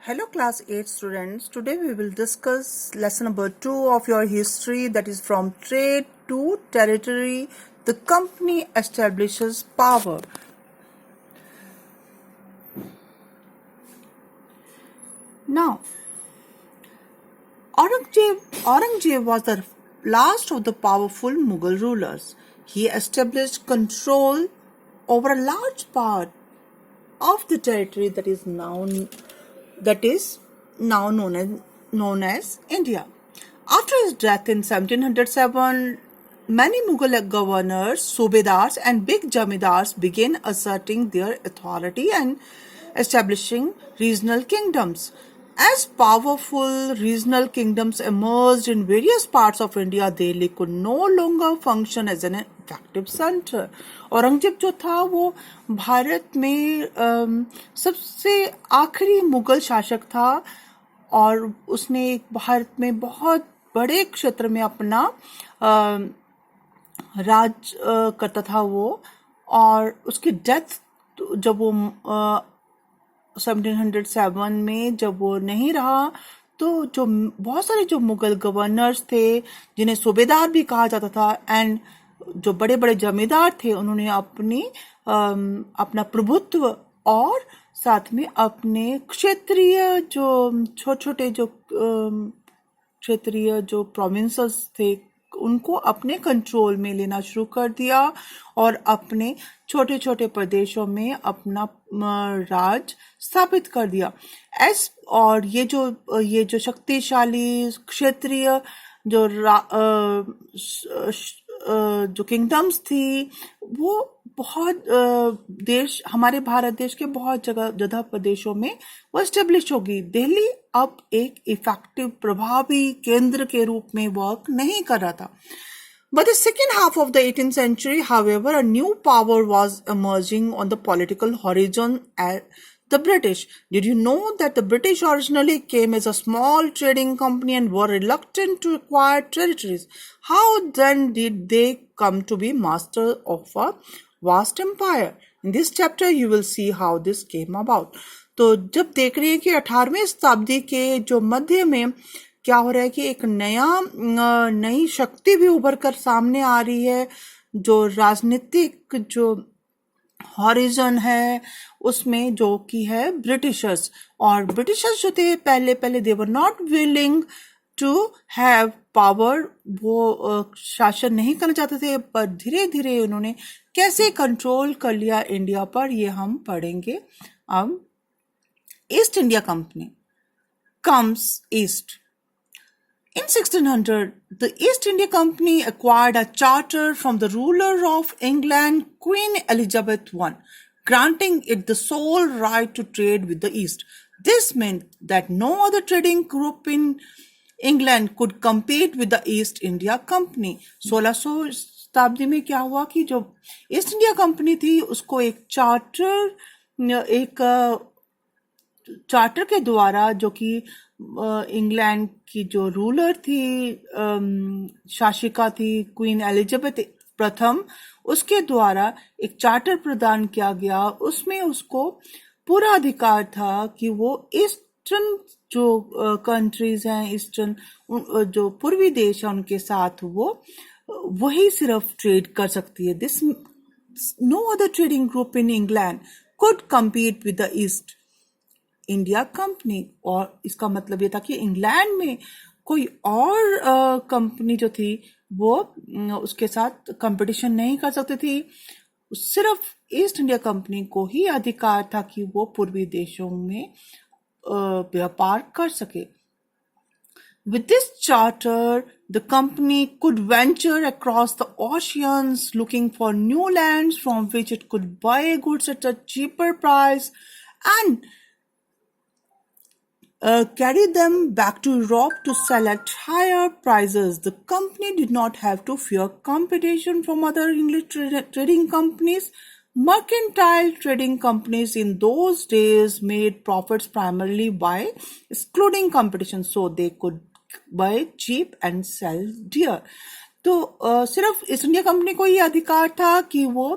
Hello class 8 students. Today we will discuss lesson number 2 of your history, that is from trade to territory. The company establishes power. Now, Aurangzeb was the last of the powerful Mughal rulers. He established control over a large part of the territory that is now known as India. After his death in 1707, many Mughal governors, subedars, and big jamidars began asserting their authority and establishing regional kingdoms. As powerful regional kingdoms emerged in various parts of India, Delhi could no longer function as an effective center. Aurangzeb जो था वो भारत में सबसे आखिरी मुगल शासक था और उसने भारत में बहुत बड़े क्षेत्र में अपना राज करता था वो, और उसकी डेथ जब वो 1707 में जब वो नहीं रहा तो जो बहुत सारे जो मुगल गवर्नर्स थे जिन्हें सूबेदार भी कहा जाता था एंड जो बड़े बड़े जमींदार थे, उन्होंने अपना प्रभुत्व और साथ में अपने क्षेत्रीय जो छोटे-छोटे जो क्षेत्रीय जो प्रोविंसेस थे उनको अपने कंट्रोल में लेना शुरू कर दिया और अपने छोटे छोटे प्रदेशों में अपना राज स्थापित कर दिया। और ये जो शक्तिशाली क्षेत्रीय जो किंगडम्स थी वो बहुत हमारे भारत देश के बहुत जगह प्रदेशों में वो एस्टेब्लिश होगी। दिल्ली अब एक इफेक्टिव प्रभावी केंद्र के रूप में वर्क नहीं कर रहा था। But the second half of the 18th century, however, a new power was emerging on the political horizon at the British. Did you know that the British originally came as a small trading company and were reluctant to acquire territories? How then did they come to be master of a vast empire? In this chapter, you will see how this came about. तो जब देख रही है कि 18वीं शताब्दी के जो मध्य में क्या हो रहा है कि एक नई शक्ति भी उभर कर सामने आ रही है, जो राजनीतिक जो हॉरिजन है उसमें जो कि है ब्रिटिशर्स। और ब्रिटिशर्स जो थे पहले they were not willing to have power, वो शासन नहीं करना चाहते थे, पर धीरे धीरे उन्होंने कैसे कंट्रोल कर लिया इंडिया पर, ये हम पढ़ेंगे। अब east India company comes east. In 1600, the East India Company acquired a charter from the ruler of England, Queen Elizabeth I, granting it the sole right to trade with the East. This meant that no other trading group in England could compete with the East India Company. 1600 शताब्दी में क्या हुआ कि जो east India company थी उसको एक charter के द्वारा, जो कि इंग्लैंड की जो रूलर थी, शासिका थी क्वीन एलिजाबेथ प्रथम, उसके द्वारा एक चार्टर प्रदान किया गया। उसमें उसको पूरा अधिकार था कि वो ईस्टर्न जो कंट्रीज हैं, ईस्टर्न जो पूर्वी देश है उनके साथ वो वही सिर्फ ट्रेड कर सकती है। This no other trading group in England could compete with the East India Company. और इसका मतलब ये था कि इंग्लैंड में कोई और कंपनी जो थी वो उसके साथ कंपटीशन नहीं कर सकती थी। सिर्फ ईस्ट इंडिया कंपनी को ही अधिकार था कि वो पूर्वी देशों में व्यापार कर सके। With this charter, the company could venture across the oceans looking for new lands from which it could buy goods at a cheaper price and carry them back to Europe to sell at higher prices. The company did not have to fear competition from other English trading companies. Mercantile trading companies in those days made profits primarily by excluding competition, so they could buy cheap and sell dear. तो सिर्फ east India company को ये अधिकार था कि वो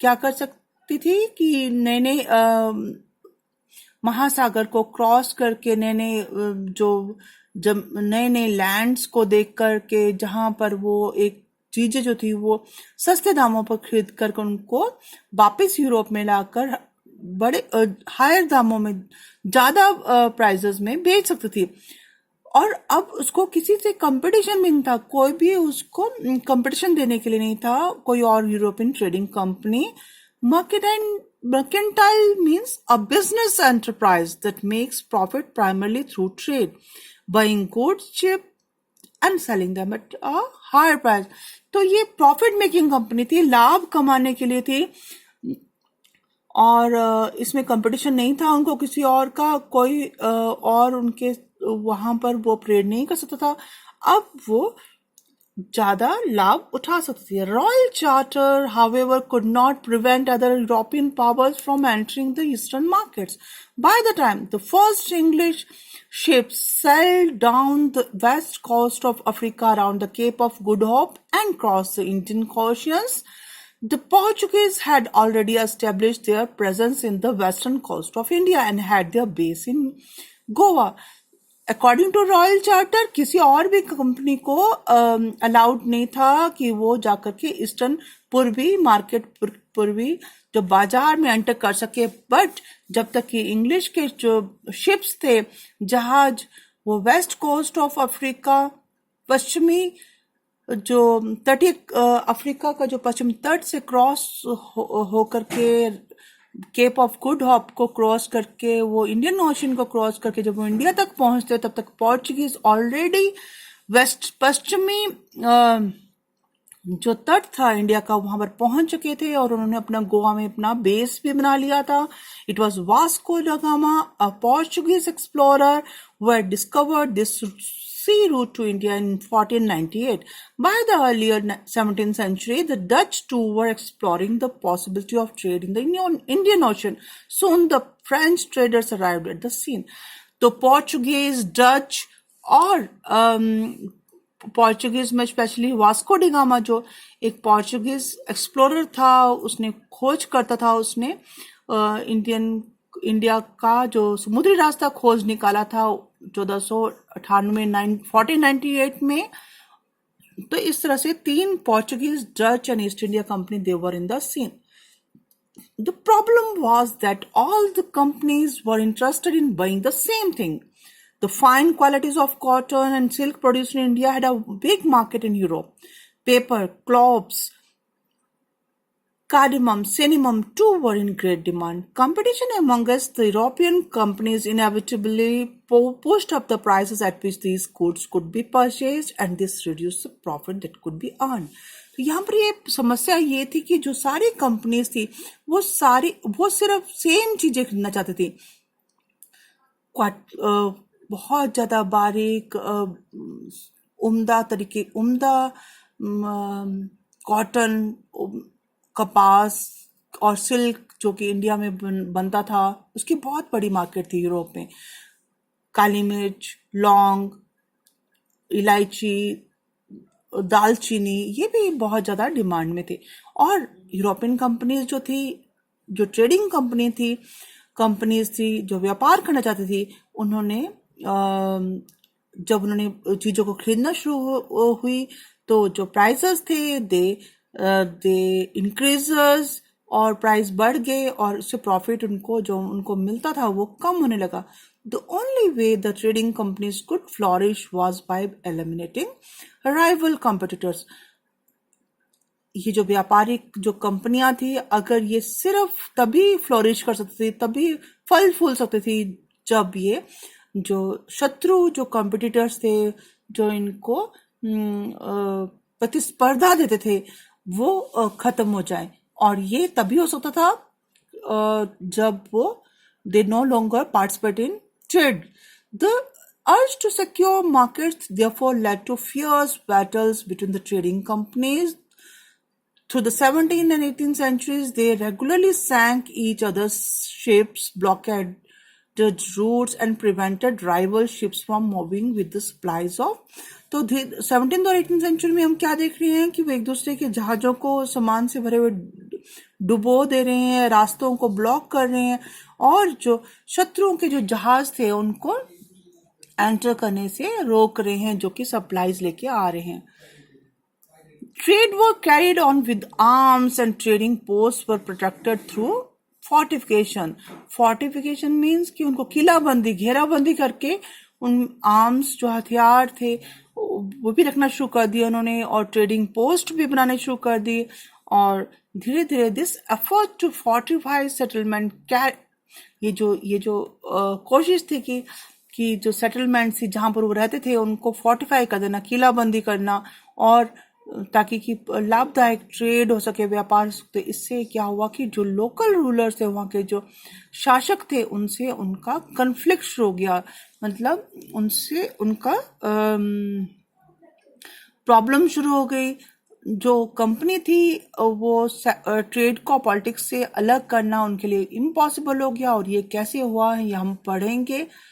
क्या कर सकती थी कि नए महासागर को क्रॉस करके नए नए जो जब नए नए लैंड्स को देख करके, जहां पर वो एक चीजें जो थी वो सस्ते दामों पर खरीद कर उनको वापस यूरोप में लाकर बड़े हायर दामों में, ज्यादा प्राइजेस में बेच सकती थी। और अब उसको किसी से कंपटीशन भी नहीं था, कोई भी उसको कंपटीशन देने के लिए नहीं था, कोई और European trading company. Mercantile means a business enterprise that makes profit primarily through trade, buying goods cheap and selling them at a higher price. तो ये प्रॉफिट मेकिंग कंपनी थी, लाभ कमाने के लिए थी, और इसमें कंपटीशन नहीं था उनको किसी और का, कोई और उनके वहां पर वो ट्रेड नहीं कर सकता था। अब वो ज्यादा लाभ उठा सकती थी। Royal charter however could not prevent other European powers from entering the eastern markets. By the time the first English ships sailed down the west coast of Africa around the Cape of Good Hope and crossed the Indian Ocean, the Portuguese had already established their presence in the western coast of India and had their base in Goa. According to royal charter किसी और भी company को allowed नहीं था कि वो जाकर के ईस्टर्न पूर्वी मार्केट, पूर्वी जो बाजार में एंटर कर सके। बट जब तक कि इंग्लिश के जो शिप्स थे, जहाज, वो वेस्ट कोस्ट ऑफ अफ्रीका, पश्चिमी जो तटीय अफ्रीका का जो पश्चिम तट से क्रॉस हो करके केप ऑफ गुड होप को क्रॉस करके, वो इंडियन ओशन को क्रॉस करके जब वो इंडिया तक पहुंचते, तब तक पोर्चुगीज ऑलरेडी वेस्ट पश्चिमी जो तट था इंडिया का वहां पर पहुंच चुके थे, और उन्होंने अपना गोवा में अपना बेस भी बना लिया था। इट वॉज वास्को दा gamma, a Portuguese explorer, who had discovered this sea route to India in 1498. By the earlier 17th century, the Dutch too were exploring the possibility of trade in the Indian Ocean. Soon the French traders arrived at the scene. तो Portuguese, Dutch और Portuguese में specially Vasco D gamma जो एक Portuguese explorer था, उसने खोज करता था, उसने इंडिया का जो समुद्री रास्ता खोज निकाला था 1498 में। तो इस तरह से 3 Portuguese, Dutch and East India Company they were in the scene. The problem was that all the companies were interested in buying the same thing. The fine qualities of cotton and silk produced in India had a big market in Europe. Paper, cloves, cardamom, cinnamon too were in great demand. Competition amongst the European companies inevitably pushed up the prices at which these goods could be purchased, and this reduced the profit that could be earned. तो यहाँ पर ये समस्या ये थी कि जो सारी कंपनीज थी वो सिर्फ सेम चीजें खरीदना चाहती थी। बहुत ज्यादा बारीक, उम्दा कॉटन, कपास और सिल्क जो कि इंडिया में बनता था, उसकी बहुत बड़ी मार्केट थी यूरोप में। काली मिर्च, लौंग, इलायची, दालचीनी, ये भी बहुत ज्यादा डिमांड में थे। और यूरोपियन कंपनीज जो थी, जो ट्रेडिंग कंपनीज थी जो व्यापार करना चाहती थी, उन्होंने जब उन्होंने चीजों को खरीदना शुरू हुई तो जो प्राइसेस थे दे इंक्रीजेस, और प्राइस बढ़ गए और उससे प्रॉफिट उनको मिलता था वो कम होने लगा। The only way the trading companies could flourish was by eliminating rival competitors. ये जो व्यापारिक जो कंपनियां थी, अगर ये सिर्फ तभी फ्लोरिश कर सकती थी, तभी फल फूल सकती थी, जब ये जो शत्रु, जो कॉम्पिटिटर्स थे, जो इनको प्रतिस्पर्धा देते थे, वो खत्म हो जाए। और ये तभी हो सकता था जब वो they no longer participate in trade. The urge to secure markets therefore led to fierce battles between the trading companies. Through the 17th and 18th centuries, they regularly sank each other's ships, blockaded routes, and prevented rival ships from moving with the supplies of. तो 17th और 18th century में हम क्या देख रहे हैं कि वो एक दूसरे के जहाजों को सामान से भरे हुए डुबो दे रहे हैं, रास्तों को ब्लॉक कर रहे हैं, और जो शत्रुओं के जो जहाज थे उनको एंटर करने से रोक रहे हैं, जो कि सप्लाईज लेके आ रहे हैं. Trade was carried on with arms and trading posts were protected through fortification. Fortification means कि उनको किलाबंदी, घेराबंदी करके उन आर्म्स जो हथियार थे वो भी रखना शुरू कर दिया उन्होंने, और ट्रेडिंग पोस्ट भी बनाने शुरू कर दिए. और धीरे धीरे this effort to fortify settlement, ये जो कोशिश थी कि जो सेटलमेंट थी जहां पर वो रहते थे उनको फोर्टिफाई कर देना, किलाबंदी करना, और ताकि कि लाभदायक ट्रेड हो सके, व्यापार हो सके. इससे क्या हुआ कि जो लोकल रूलर्स थे, वहाँ के जो शासक थे, उनसे उनका कन्फ्लिक्ट शुरू हो गया. मतलब उनसे उनका प्रॉब्लम शुरू हो गई. जो कंपनी थी वो ट्रेड को पॉलिटिक्स से अलग करना उनके लिए इम्पॉसिबल हो गया. और ये कैसे हुआ है ये हम पढ़ेंगे.